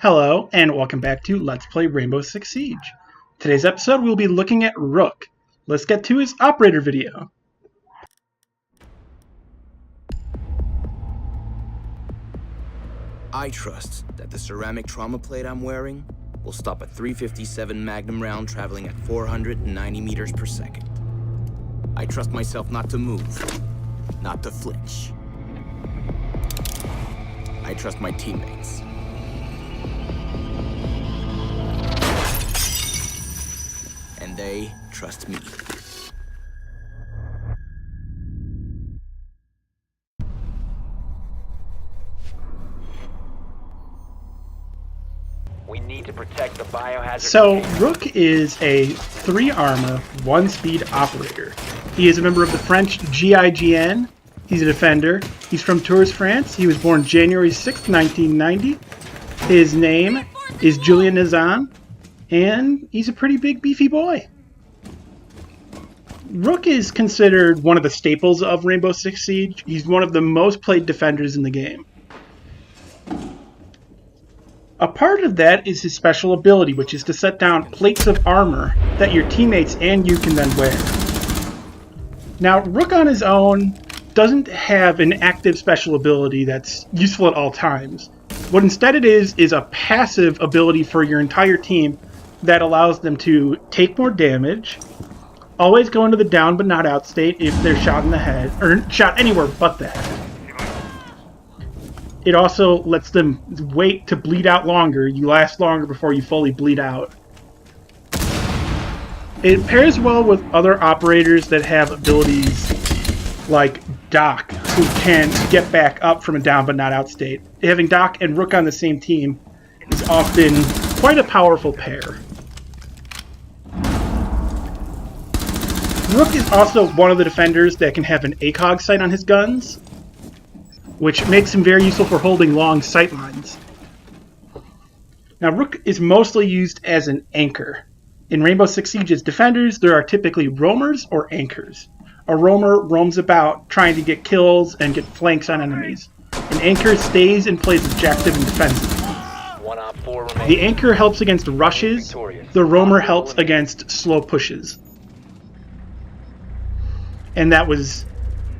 Hello, and welcome back to Let's Play Rainbow Six Siege. Today's episode, we'll be looking at Rook. Let's get to his operator video. I trust that the ceramic trauma plate I'm wearing will stop a .357 Magnum round traveling at 490 meters per second. I trust myself not to move, not to flinch. I trust my teammates. And they trust me. We need to protect the biohazard. So, Rook is a 3-armor, 1-speed operator. He is a member of the French GIGN. He's a defender. He's from Tours, France. He was born January 6th, 1990. His name is Julian Nizan, and he's a pretty big, beefy boy. Rook is considered one of the staples of Rainbow Six Siege. He's one of the most played defenders in the game. A part of that is his special ability, which is to set down plates of armor that your teammates and you can then wear. Now, Rook on his own doesn't have an active special ability that's useful at all times. What instead it is a passive ability for your entire team that allows them to take more damage, always go into the down but not out state if they're shot in the head, or shot anywhere but the head. It also lets them wait to bleed out longer. You last longer before you fully bleed out. It pairs well with other operators that have abilities like Doc, who can get back up from a down but not out state. Having Doc and Rook on the same team is often quite a powerful pair. Rook is also one of the defenders that can have an ACOG sight on his guns, which makes him very useful for holding long sight lines. Now, Rook is mostly used as an anchor. In Rainbow Six Siege's defenders, there are typically roamers or anchors. A roamer roams about trying to get kills and get flanks on enemies. An anchor stays and plays objective and defensive. The anchor helps against rushes. The roamer helps against slow pushes. And that was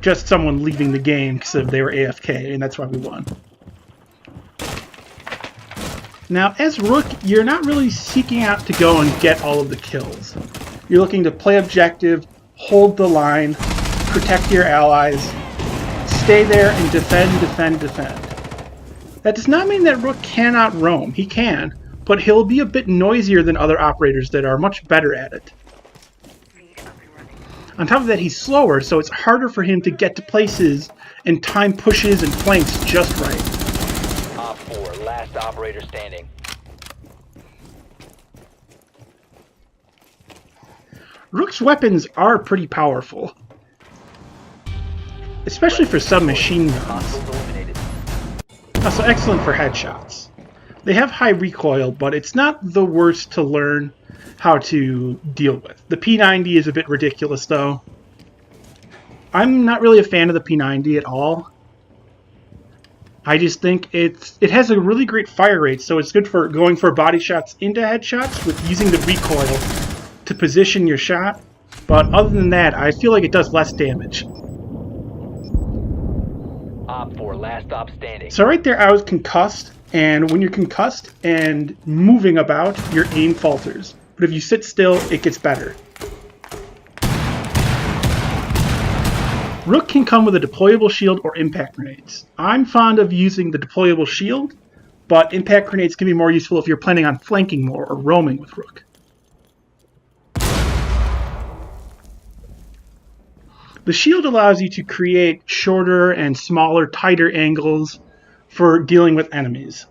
just someone leaving the game because they were AFK, and that's why we won. Now, as Rook, you're not really seeking out to go and get all of the kills. You're looking to play objective, hold the line, protect your allies, stay there and defend, defend, defend. That does not mean that Rook cannot roam. He can, but he'll be a bit noisier than other operators that are much better at it. On top of that, he's slower, so it's harder for him to get to places and time pushes and flanks just right. Op 4, last operator standing. Rook's weapons are pretty powerful, especially for submachine guns. Also excellent for headshots. They have high recoil, but it's not the worst to learn how to deal with. The P90 is a bit ridiculous, though. I'm not really a fan of the P90 at all. I just think it has a really great fire rate, so it's good for going for body shots into headshots with using the recoil to position your shot. But other than that, I feel like it does less damage. Op 4, last op standing. So right there, I was concussed, and when you're concussed and moving about, your aim falters. But if you sit still, it gets better. Rook can come with a deployable shield or impact grenades. I'm fond of using the deployable shield, but impact grenades can be more useful if you're planning on flanking more or roaming with Rook. The shield allows you to create shorter and smaller, tighter angles for dealing with enemies.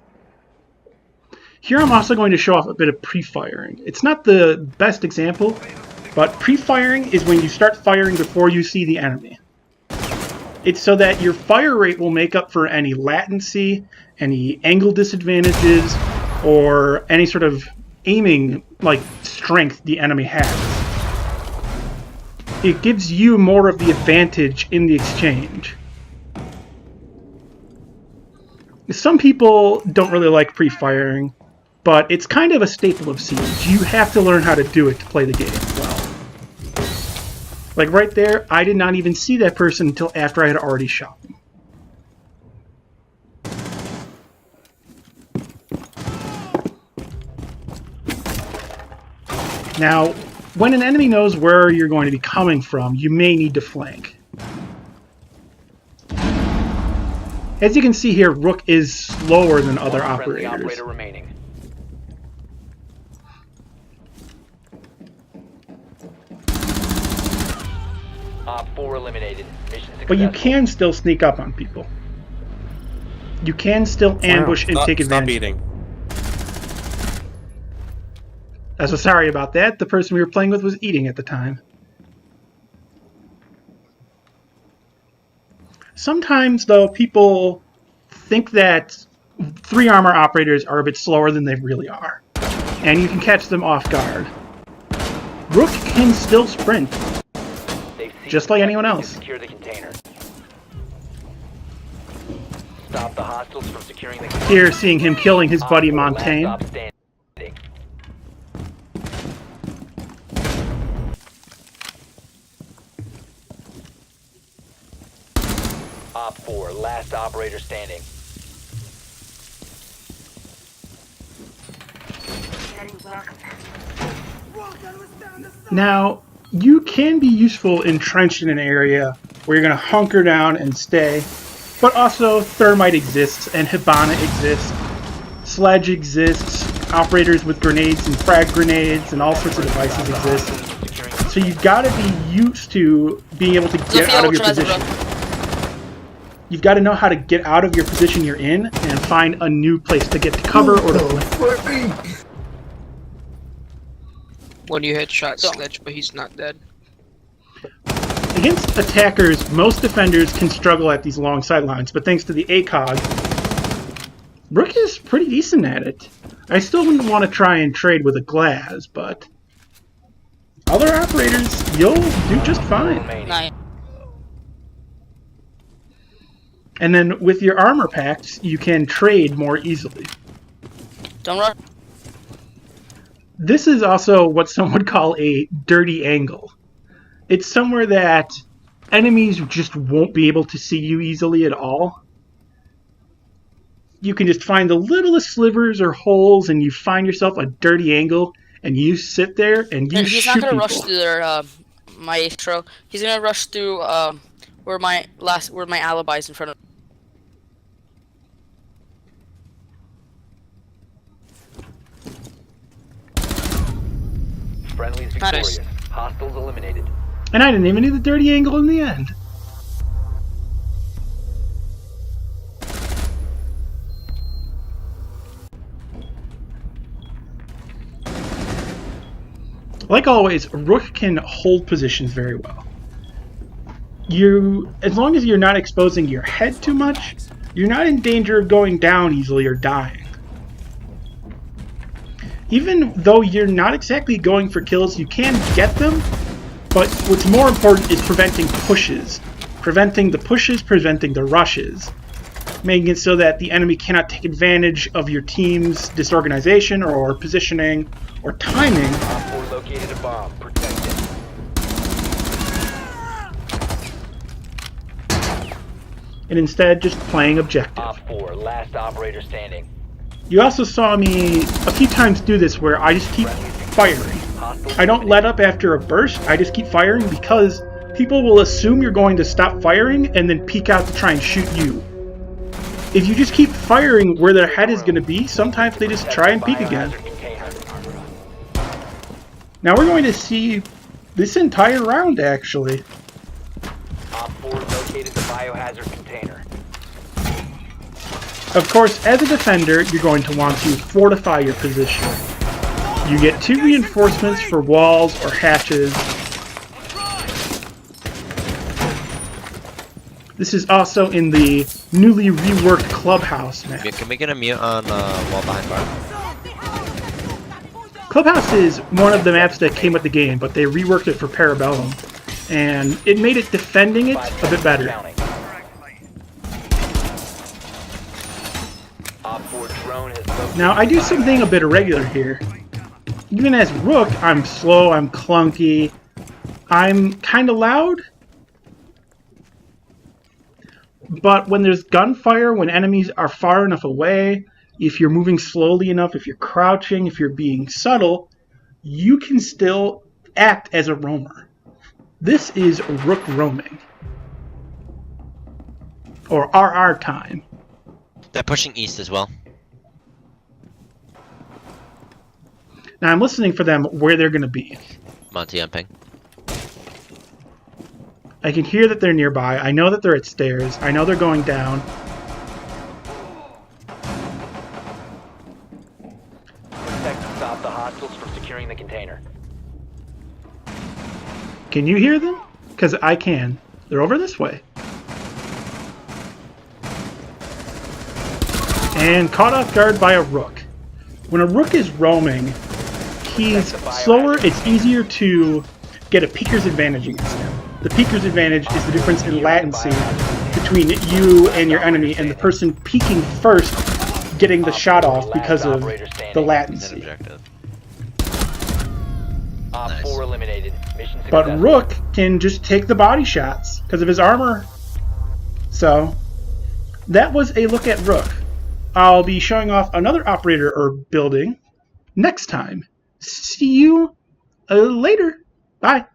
Here I'm also going to show off a bit of pre-firing. It's not the best example, but pre-firing is when you start firing before you see the enemy. It's so that your fire rate will make up for any latency, any angle disadvantages, or any sort of aiming strength the enemy has. It gives you more of the advantage in the exchange. Some people don't really like pre-firing. but it's kind of a staple of Siege. You have to learn how to do it to play the game well. Like right there, I did not even see that person until after I had already shot them. Now, when an enemy knows where you're going to be coming from, you may need to flank. As you can see here, Rook is slower than other One friendly operators. operator remaining. Op 4 eliminated. Mission successful. But you can still sneak up on people. You can still ambush and take Stop advantage. eating. So sorry about that. The person we were playing with was eating at the time. Sometimes, though, people think that 3 armor operators are a bit slower than they really are. And you can catch them off guard. Rook can still sprint, They've seized just like anyone to else. Secure the container. Stop the hostiles from securing the container. Here, seeing him killing his buddy Op 4 last Montaigne. stop standing. Op 4, last operator standing. Now, you can be useful entrenched in an area where you're going to hunker down and stay, but also Thermite exists, and Hibana exists, Sledge exists, operators with grenades and frag grenades, and all sorts of devices exist. So you've got to be used to being able to get out of your position. You've got to know how to get out of your position you're in and find a new place to get to cover or to flank. When you headshot Sledge, but he's not dead. Against attackers, most defenders can struggle at these long sidelines, but thanks to the ACOG, Rook is pretty decent at it. I still wouldn't want to try and trade with a Glass, but other operators, you'll do just fine. Nice. And then with your armor packs, you can trade more easily. Don't run. This is also what some would call a dirty angle. It's somewhere that enemies just won't be able to see you easily at all. You can just find the littlest slivers or holes, and you find yourself a dirty angle, and you sit there and you He's shoot not gonna people. rush through their maestro. He's gonna rush through where my alibi's in front of. Friendly's Nice. victorious. Hostiles eliminated. And I didn't even need the dirty angle in the end. Like always, Rook can hold positions very well. As long as you're not exposing your head too much, you're not in danger of going down easily or dying. Even though you're not exactly going for kills, you can get them, but what's more important is preventing pushes. Preventing the pushes, preventing the rushes. Making it so that the enemy cannot take advantage of your team's disorganization or positioning or timing. Op 4 located a bomb. Protect it. And instead just playing objective. Op 4, last operator standing. You also saw me a few times do this where I just keep firing. I don't let up after a burst, I just keep firing because people will assume you're going to stop firing and then peek out to try and shoot you. If you just keep firing where their head is going to be, sometimes they just try and peek again. Now we're going to see this entire round actually. Op 4 located the biohazard container. Of course, as a defender, you're going to want to fortify your position. You get 2 reinforcements for walls or hatches. This is also in the newly reworked clubhouse map. Can we get a mute on wall behind bar? Clubhouse is one of the maps that came with the game, but they reworked it for Parabellum, and it made it defending it a bit better. Op 4 drone has Now, I do something a bit irregular here. Even as Rook, I'm slow, I'm clunky, I'm kind of loud. But when there's gunfire, when enemies are far enough away, if you're moving slowly enough, if you're crouching, if you're being subtle, you can still act as a roamer. This is Rook roaming. Or RR time. They're pushing east as well. Now I'm listening for them where they're going to be. Monty on ping. I can hear that they're nearby. I know that they're at stairs. I know they're going down. Protect and stop the hostiles from securing the container. Can you hear them? Because I can. They're over this way. And caught off guard by a Rook. When a Rook is roaming, he's slower. It's easier to get a peeker's advantage against him. The peeker's advantage is the difference in latency between you and your enemy, and the person peeking first getting the shot off because of the latency. Objective. Op Nice. 4 eliminated. Mission But successful. Rook can just take the body shots because of his armor. So, that was a look at Rook. I'll be showing off another operator or building next time. See you later. Bye.